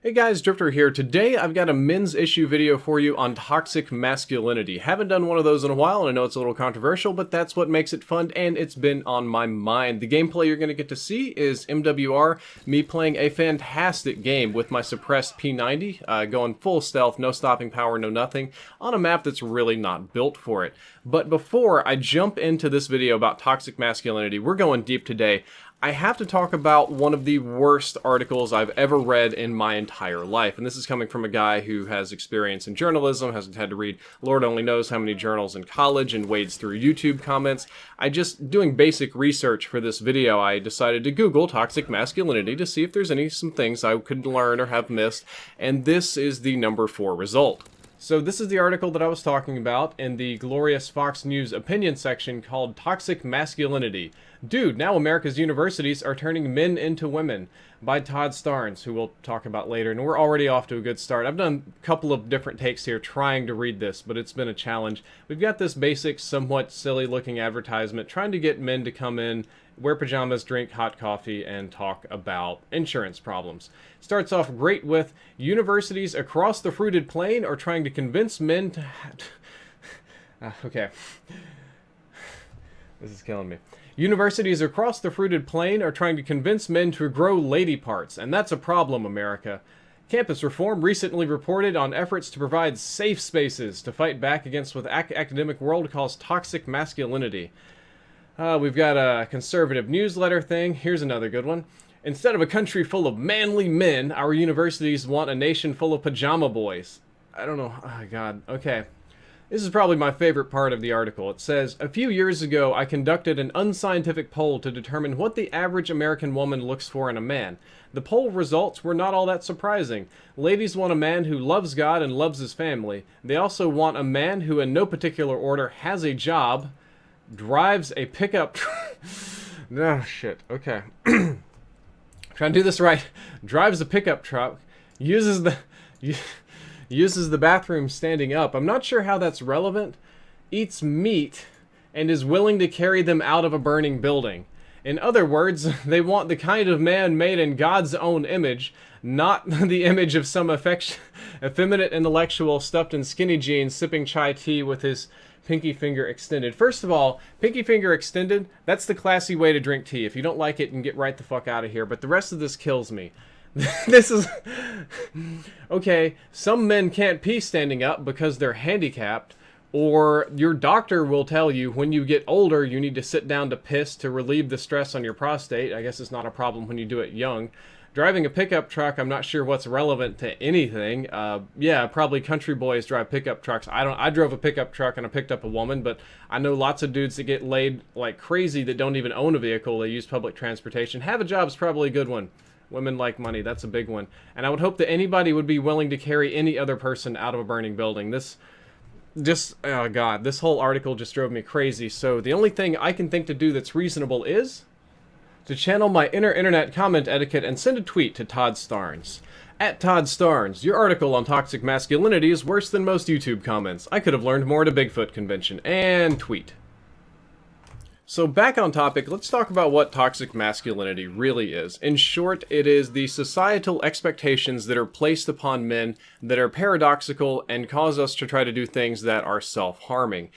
Hey guys, Drifter here. Today I've got a men's issue video for you on toxic masculinity. Haven't done one of those in a while, and I know it's a little controversial, but that's what makes it fun, and it's been on my mind. The gameplay you're going to get to see is MWR, me playing a fantastic game with my suppressed P90, going full stealth, no stopping power, no nothing, on a map that's really not built for it. But before I jump into this video about toxic masculinity, we're going deep today. I have to talk about one of the worst articles I've ever read in my entire life. And this is coming from a guy who has experience in journalism, hasn't had to read Lord only knows how many journals in college, and wades through YouTube comments. Doing basic research for this video, I decided to Google toxic masculinity to see if there's some things I could learn or have missed. And this is the number 4 result. So this is the article that I was talking about in the glorious Fox News opinion section called Toxic Masculinity. Dude, now America's universities are turning men into women, by Todd Starnes, who we'll talk about later, and we're already off to a good start. I've done a couple of different takes here trying to read this, but it's been a challenge. We've got this basic, somewhat silly-looking advertisement trying to get men to come in, wear pajamas, drink hot coffee, and talk about insurance problems. Starts off great with, universities across the fruited plain are trying to convince men to... okay. This is killing me. Universities across the fruited plain are trying to convince men to grow lady parts, and that's a problem, America. Campus Reform recently reported on efforts to provide safe spaces to fight back against what academic world calls toxic masculinity. We've got a conservative newsletter thing. Here's another good one. Instead of a country full of manly men, our universities want a nation full of pajama boys. I don't know. Oh, God. Okay. This is probably my favorite part of the article. It says, a few years ago, I conducted an unscientific poll to determine what the average American woman looks for in a man. The poll results were not all that surprising. Ladies want a man who loves God and loves his family. They also want a man who, in no particular order, has a job, drives a pickup oh, shit. Okay. Trying to do this right. Drives a pickup truck, uses the bathroom standing up. I'm not sure how that's relevant. Eats meat and is willing to carry them out of a burning building. In other words, they want the kind of man made in God's own image, not the image of some effeminate intellectual stuffed in skinny jeans sipping chai tea with his pinky finger extended. First of all, pinky finger extended, that's the classy way to drink tea. If you don't like it, you can get right the fuck out of here. But the rest of this kills me. This is... okay, some men can't pee standing up because they're handicapped, or your doctor will tell you when you get older you need to sit down to piss to relieve the stress on your prostate. I guess it's not a problem when you do it young. Driving a pickup truck, I'm not sure what's relevant to anything. Yeah, probably country boys drive pickup trucks. I drove a pickup truck and I picked up a woman, but I know lots of dudes that get laid like crazy that don't even own a vehicle. They use public transportation. Have a job's probably a good one. Women like money, that's a big one. And I would hope that anybody would be willing to carry any other person out of a burning building. Oh God, this whole article just drove me crazy. So the only thing I can think to do that's reasonable is to channel my inner internet comment etiquette and send a tweet to Todd Starnes. At Todd Starnes, your article on toxic masculinity is worse than most YouTube comments. I could have learned more at a Bigfoot convention. And tweet. So back on topic, let's talk about what toxic masculinity really is. In short, it is the societal expectations that are placed upon men that are paradoxical and cause us to try to do things that are self-harming.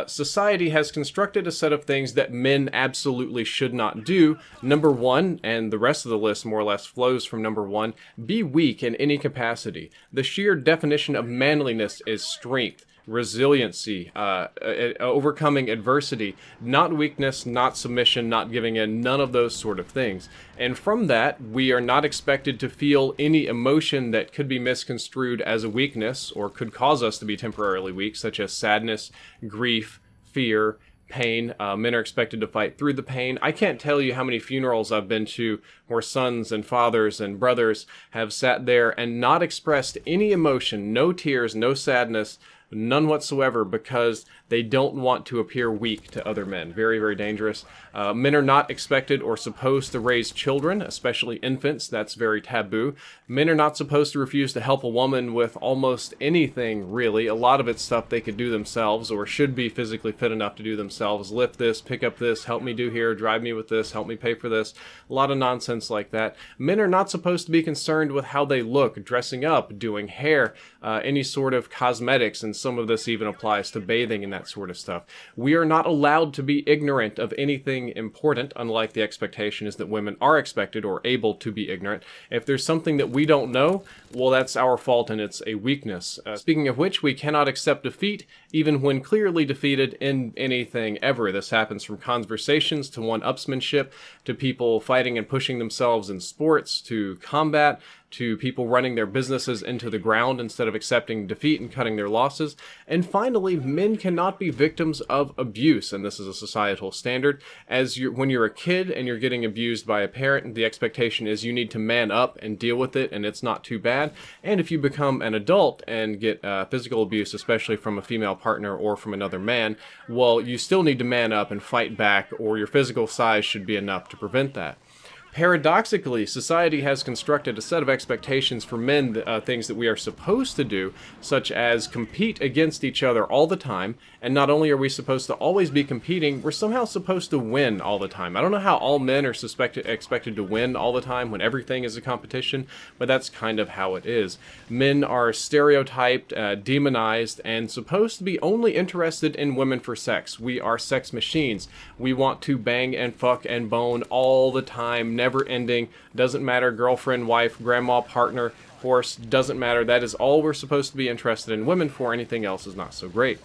Society has constructed a set of things that men absolutely should not do. Number 1, and the rest of the list more or less flows from number 1, be weak in any capacity. The sheer definition of manliness is strength, resiliency, overcoming adversity, not weakness, not submission, not giving in, none of those sort of things. And from that, we are not expected to feel any emotion that could be misconstrued as a weakness or could cause us to be temporarily weak, such as sadness, grief, fear, pain. Men are expected to fight through the pain. I can't tell you how many funerals I've been to where sons and fathers and brothers have sat there and not expressed any emotion, no tears, no sadness, None whatsoever, because they don't want to appear weak to other men. Very, very dangerous. Men are not expected or supposed to raise children, especially infants. That's very taboo. Men are not supposed to refuse to help a woman with almost anything, really. A lot of it's stuff they could do themselves or should be physically fit enough to do themselves. Lift this, pick up this, help me do here, drive me with this, help me pay for this. A lot of nonsense like that. Men are not supposed to be concerned with how they look, dressing up, doing hair, any sort of cosmetics, and some of this even applies to bathing and that sort of stuff. We are not allowed to be ignorant of anything important, unlike the expectation is that women are expected or able to be ignorant. If there's something that we don't know, well, that's our fault and it's a weakness. Speaking of which, we cannot accept defeat, even when clearly defeated in anything ever. This happens from conversations to one-upsmanship, to people fighting and pushing themselves in sports, to combat, to people running their businesses into the ground instead of accepting defeat and cutting their losses. And finally, men cannot be victims of abuse, and this is a societal standard. When you're a kid and you're getting abused by a parent, the expectation is you need to man up and deal with it, and it's not too bad. And if you become an adult and get physical abuse, especially from a female partner or from another man, well, you still need to man up and fight back, or your physical size should be enough to prevent that. Paradoxically, society has constructed a set of expectations for men, things that we are supposed to do, such as compete against each other all the time, and not only are we supposed to always be competing, we're somehow supposed to win all the time. I don't know how all men are expected to win all the time when everything is a competition, but that's kind of how it is. Men are stereotyped, demonized, and supposed to be only interested in women for sex. We are sex machines. We want to bang and fuck and bone all the time, never ending. Doesn't matter, girlfriend, wife, grandma, partner, horse, doesn't matter. That is all we're supposed to be interested in women for. Anything else is not so great.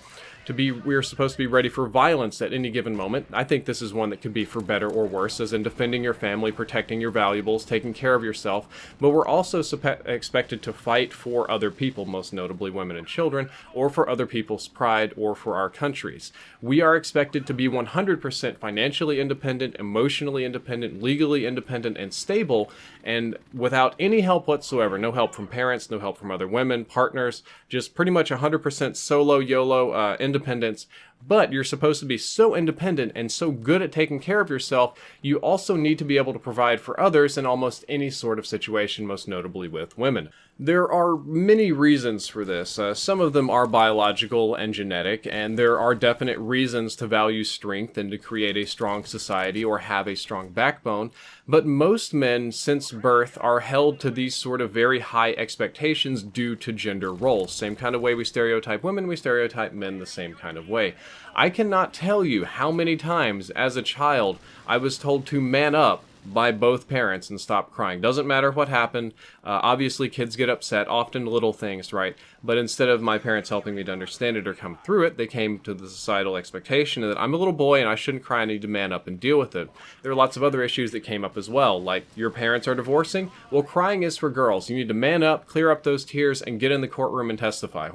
We're supposed to be ready for violence at any given moment. I think this is one that could be for better or worse, as in defending your family, protecting your valuables, taking care of yourself. But we're also expected to fight for other people, most notably women and children, or for other people's pride, or for our countries. We are expected to be 100% financially independent, emotionally independent, legally independent, and stable, and without any help whatsoever. No help from parents, no help from other women, partners, just pretty much 100% solo, YOLO, independence. But you're supposed to be so independent and so good at taking care of yourself, you also need to be able to provide for others in almost any sort of situation, most notably with women. There are many reasons for this. Some of them are biological and genetic, and there are definite reasons to value strength and to create a strong society or have a strong backbone. But most men, since birth, are held to these sort of very high expectations due to gender roles. Same kind of way we stereotype women, we stereotype men the same kind of way. I cannot tell you how many times as a child I was told to man up by both parents and stop crying. Doesn't matter what happened. Obviously, kids get upset, often little things, right? But instead of my parents helping me to understand it or come through it, they came to the societal expectation that I'm a little boy and I shouldn't cry, I need to man up and deal with it. There are lots of other issues that came up as well, like your parents are divorcing? Well, crying is for girls. You need to man up, clear up those tears, and get in the courtroom and testify.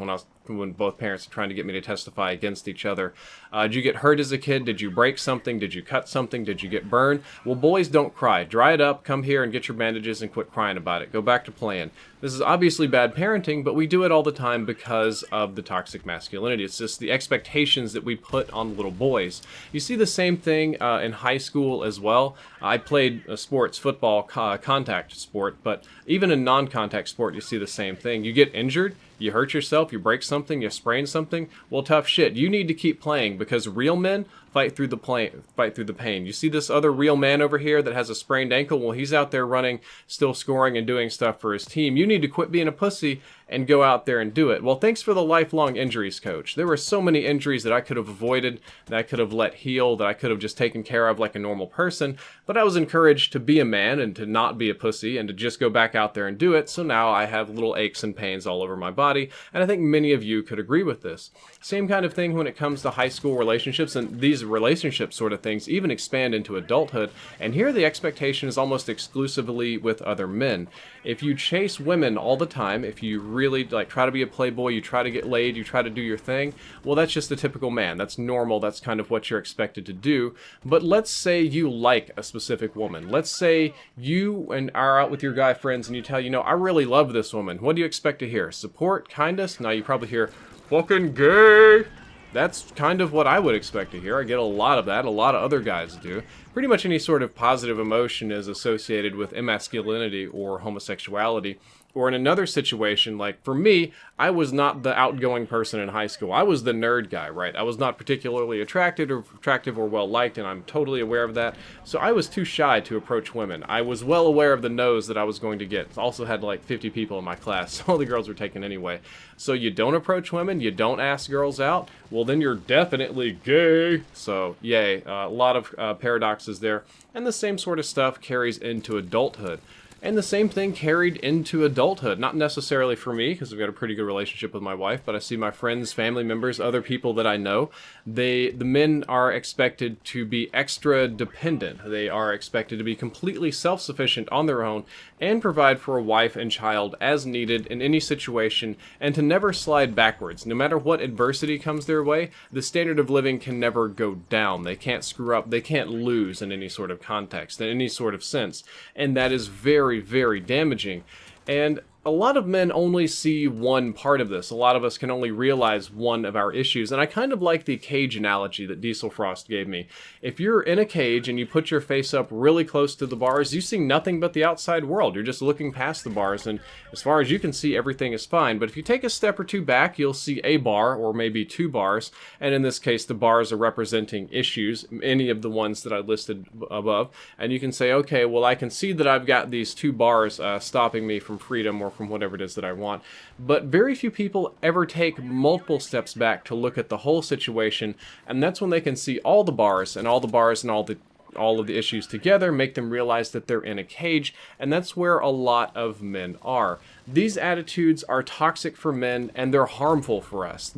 When both parents are trying to get me to testify against each other. Did you get hurt as a kid? Did you break something? Did you cut something? Did you get burned? Well, boys don't cry. Dry it up, come here and get your bandages and quit crying about it. Go back to playing. This is obviously bad parenting, but we do it all the time because of the toxic masculinity. It's just the expectations that we put on little boys. You see the same thing in high school as well. I played sports, football, contact sport, but even in non-contact sport, you see the same thing. You get injured, you hurt yourself, you break something, you sprain something, well, tough shit. You need to keep playing because real men fight through the pain. You see this other real man over here that has a sprained ankle? Well, he's out there running, still scoring and doing stuff for his team. You need to quit being a pussy and go out there and do it. Well, thanks for the lifelong injuries, coach. There were so many injuries that I could have avoided, that I could have let heal, that I could have just taken care of like a normal person, but I was encouraged to be a man and to not be a pussy and to just go back out there and do it, so now I have little aches and pains all over my body, and I think many of you could agree with this. Same kind of thing when it comes to high school relationships, and these relationship sort of things even expand into adulthood, and here the expectation is almost exclusively with other men. If you chase women all the time, if you really try to be a playboy, you try to get laid, you try to do your thing, well, that's just a typical man. That's normal. That's kind of what you're expected to do. But let's say you like a specific woman. Let's say you are out with your guy friends and you tell, I really love this woman. What do you expect to hear? Support? Kindness? No, you probably hear, fucking gay. That's kind of what I would expect to hear. I get a lot of that. A lot of other guys do. Pretty much any sort of positive emotion is associated with emasculinity or homosexuality. Or in another situation, like for me, I was not the outgoing person in high school. I was the nerd guy, right? I was not particularly attractive or well liked, and I'm totally aware of that. So I was too shy to approach women. I was well aware of the no's that I was going to get. Also had like 50 people in my class, so all the girls were taken anyway. So you don't approach women, you don't ask girls out, well then you're definitely gay. So yay, a lot of paradoxes there. And the same sort of stuff carries into adulthood. And the same thing carried into adulthood. Not necessarily for me, because I've got a pretty good relationship with my wife, but I see my friends, family members, other people that I know. The men are expected to be extra dependent. They are expected to be completely self-sufficient on their own and provide for a wife and child as needed in any situation, and to never slide backwards. No matter what adversity comes their way, the standard of living can never go down. They can't screw up. They can't lose in any sort of context, in any sort of sense. And that is very, very damaging. And a lot of men only see one part of this. A lot of us can only realize one of our issues. And I kind of like the cage analogy that Diesel Frost gave me. If you're in a cage and you put your face up really close to the bars, you see nothing but the outside world. You're just looking past the bars, and as far as you can see, everything is fine. But if you take a step or two back, you'll see a bar, or maybe two bars. And in this case, the bars are representing issues, any of the ones that I listed above. And you can say, okay, well, I can see that I've got these two bars stopping me from freedom or from whatever it is that I want. But very few people ever take multiple steps back to look at the whole situation, and that's when they can see all the bars and all of the issues together, make them realize that they're in a cage, and that's where a lot of men are. These attitudes are toxic for men, and they're harmful for us.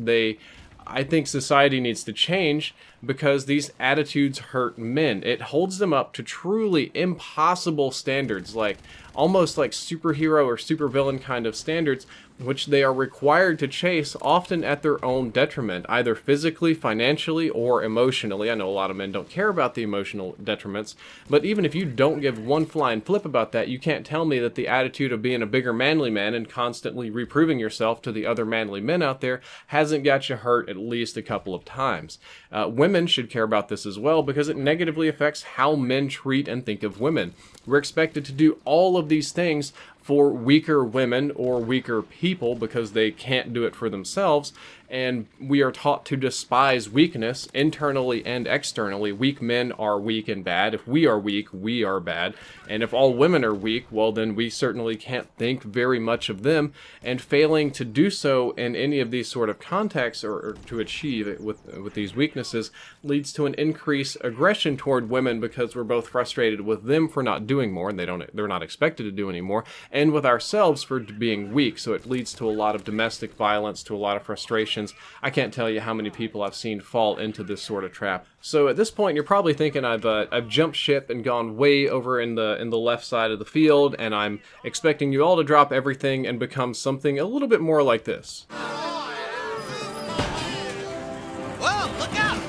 I think society needs to change because these attitudes hurt men. It holds them up to truly impossible standards, like almost like superhero or supervillain kind of standards, which they are required to chase, often at their own detriment, either physically, financially, or emotionally. I know a lot of men don't care about the emotional detriments, but even if you don't give one flying flip about that, you can't tell me that the attitude of being a bigger manly man and constantly reproving yourself to the other manly men out there hasn't got you hurt at least a couple of times. Women should care about this as well, because it negatively affects how men treat and think of women. We're expected to do all of these things for weaker women or weaker people because they can't do it for themselves, and we are taught to despise weakness internally and externally. Weak men are weak and bad. If we are weak, we are bad. And if all women are weak, well, then we certainly can't think very much of them, and failing to do so in any of these sort of contexts or to achieve it with these weaknesses leads to an increased aggression toward women because we're both frustrated with them for not doing more, and they're not expected to do any more, and with ourselves for being weak. So it leads to a lot of domestic violence, to a lot of frustrations. I can't tell you how many people I've seen fall into this sort of trap. So at this point, you're probably thinking I've jumped ship and gone way over in the left side of the field, and I'm expecting you all to drop everything and become something a little bit more like this. Whoa, look out!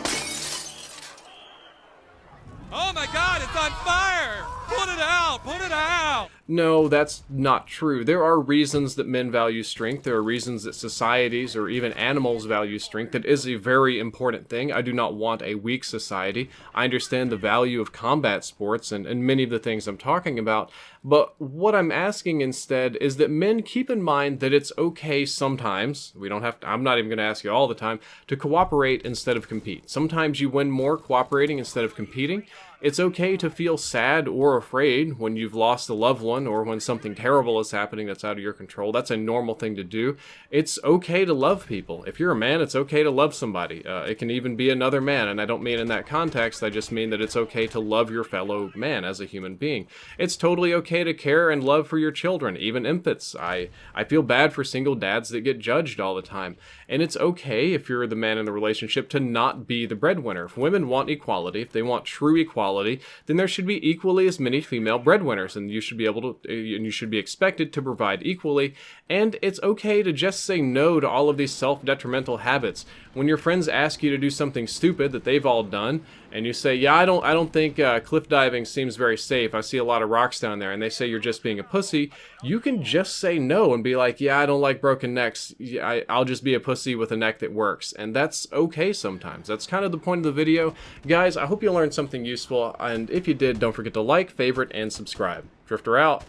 Oh my God, it's on fire! Put it out! Put it out! No, that's not true. There are reasons that men value strength. There are reasons that societies or even animals value strength. That is a very important thing. I do not want a weak society. I understand the value of combat sports and many of the things I'm talking about. But what I'm asking instead is that men keep in mind that it's okay sometimes, I'm not even going to ask you all the time, to cooperate instead of compete. Sometimes you win more cooperating instead of competing. It's okay to feel sad or afraid when you've lost a loved one or when something terrible is happening that's out of your control. That's a normal thing to do. It's okay to love people. If you're a man, it's okay to love somebody. It can even be another man, and I don't mean in that context. I just mean that it's okay to love your fellow man as a human being. It's totally okay to care and love for your children, even infants. I feel bad for single dads that get judged all the time. And it's okay, if you're the man in the relationship, to not be the breadwinner. If women want equality, if they want true equality, then there should be equally as many female breadwinners, and you should be expected to provide equally. And it's okay to just say no to all of these self-detrimental habits. When your friends ask you to do something stupid that they've all done, and you say, yeah, I don't think cliff diving seems very safe. I see a lot of rocks down there, and they say you're just being a pussy. you can just say no and be like, yeah, I don't like broken necks. Yeah, I'll just be a pussy with a neck that works. And that's okay sometimes. That's kind of the point of the video. Guys, I hope you learned something useful. And if you did, don't forget to like, favorite, and subscribe. Drifter out.